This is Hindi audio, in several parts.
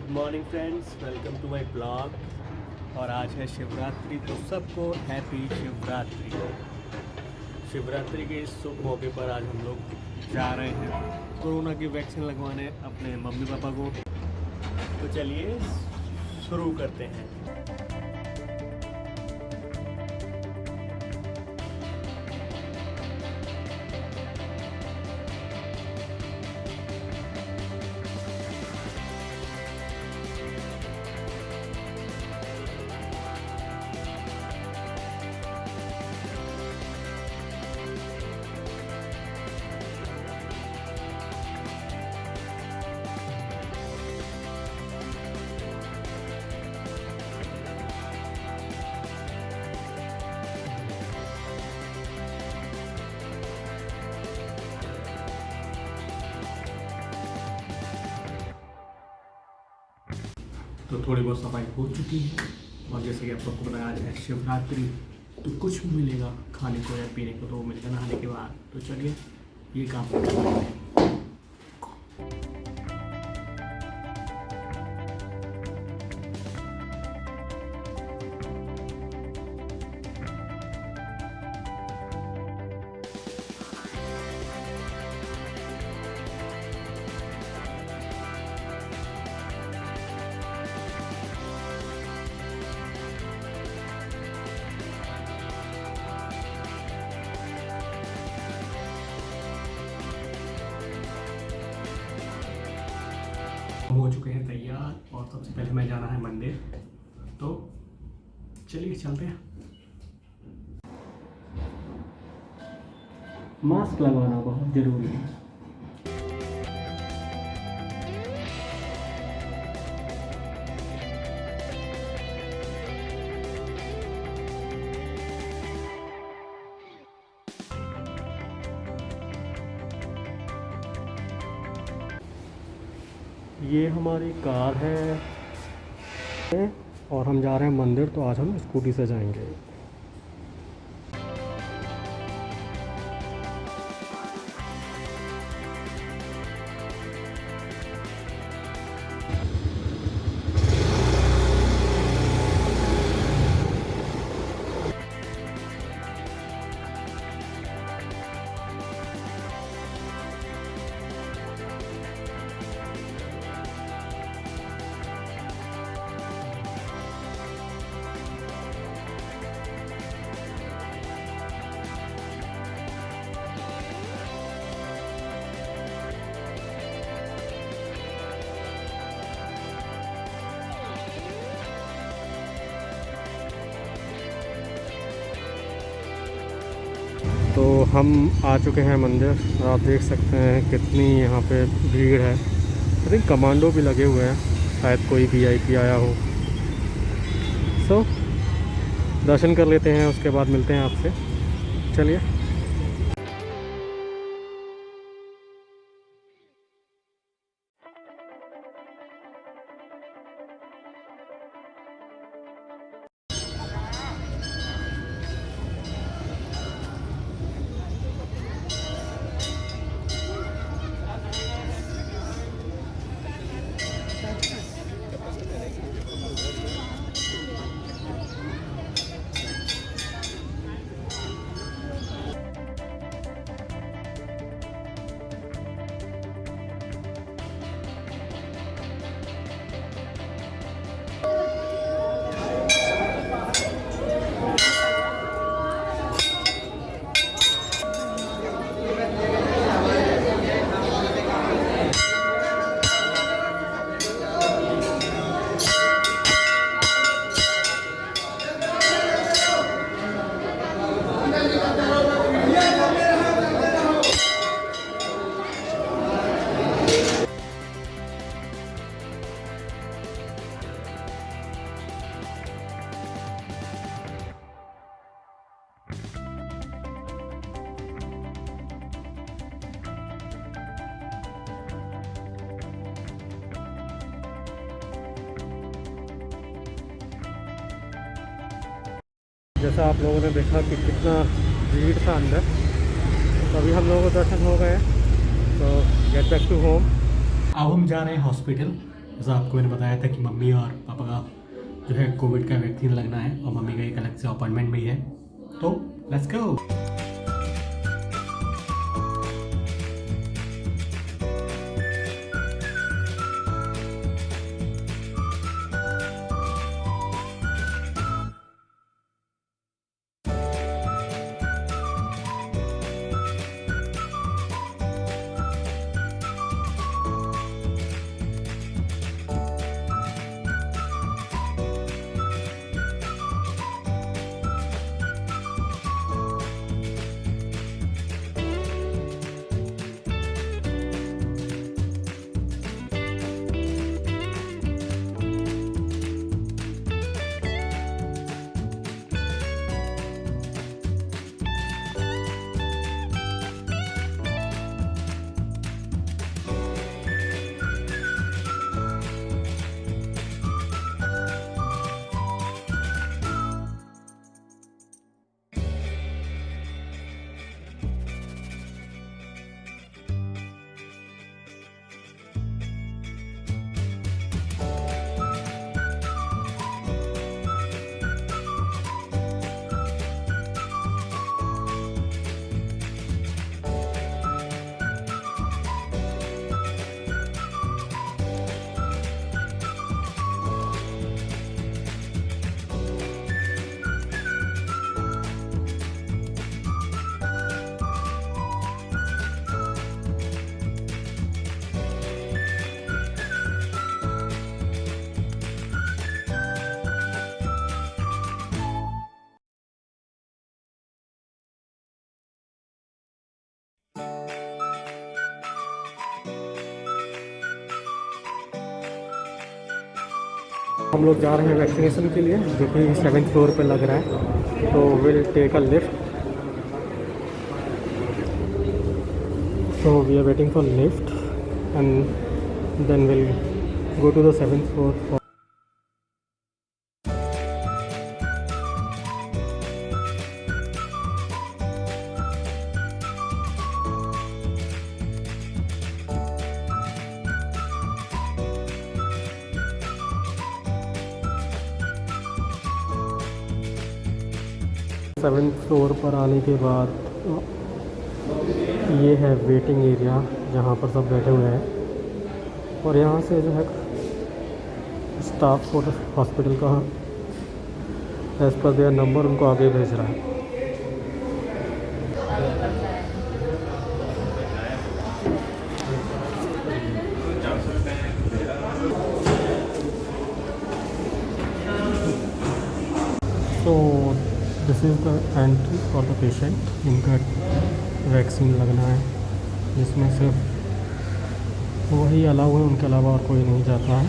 Good morning friends, welcome to my blog. और आज है शिवरात्रि, तो सबको हैप्पी शिवरात्रि। शिवरात्रि के इस शुभ मौके पर आज हम लोग जा रहे हैं कोरोना की वैक्सीन लगवाने अपने मम्मी पापा को। तो चलिए शुरू करते हैं। तो थोड़ी बहुत सफाई हो चुकी है और जैसे कि आप सबको पता है आज है शिवरात्रि, तो कुछ भी मिलेगा खाने को या पीने को तो वो मिलेगा नहाने के बाद। तो चलिए ये काम करते हैं। हो चुके हैं तैयार और सबसे पहले मैं जाना है मंदिर, तो चलिए चलते हैं। मास्क लगाना बहुत जरूरी है। ये हमारी कार है और हम जा रहे हैं मंदिर, तो आज हम स्कूटी से जाएंगे। तो हम आ चुके हैं मंदिर। आप देख सकते हैं कितनी यहाँ पे भीड़ है। आई थिंक कमांडो भी लगे हुए हैं, शायद कोई वीआईपी आया हो। सो दर्शन कर लेते हैं, उसके बाद मिलते हैं आपसे। चलिए। जैसा आप लोगों ने देखा कि कितना भीड़ था अंदर, तो अभी हम लोगों को दर्शन हो गए, तो गेट बैक टू होम। अब हम जा रहे हैं हॉस्पिटल, जैसा आपको मैंने बताया था कि मम्मी और पापा का जो है कोविड का वैक्सीन लगना है और मम्मी का एक अलग से अपॉइंटमेंट भी है, तो लेट्स गो। हम लोग जा रहे हैं वैक्सीनेशन के लिए, जो कि 7th फ्लोर पे लग रहा है, तो will take a lift. So we are waiting for lift and then will go to the 7th floor. 7th floor पर आने के बाद ये है वेटिंग एरिया, जहाँ पर सब बैठे हुए हैं, और यहाँ से जो है स्टाफ हॉस्पिटल का एज़ पर देयर नंबर उनको आगे भेज रहा है। तो this is the entry for the patient. इनका वैक्सीन लगना है, जिसमें सिर्फ वही अलाउ है, उनके अलावा और कोई नहीं जाता है।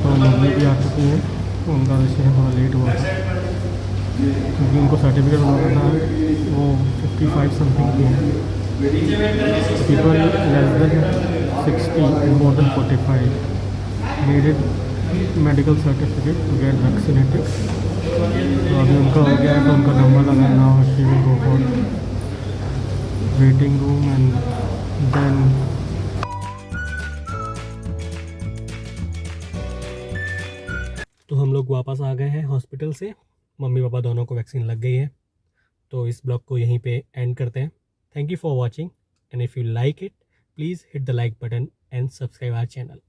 तो मम्मी भी आ चुकी हैं, उनका वैसे थोड़ा लेट हुआ था क्योंकि उनको सर्टिफिकेट बनाना था, वो 55 समथिंग की हैं। People less than 60 more than 45 needed medical certificate to get vaccinated. तो अभी उनका हो गया है, तो उनका नंबर लगा ना हो, she will go for waiting room and then तो हम लोग वापस आ गए हैं हॉस्पिटल से। मम्मी पापा दोनों को वैक्सीन लग गई है, तो इस ब्लॉग को यहीं पे एंड करते हैं। Thank you for watching and if you like it please hit the like button and subscribe our channel.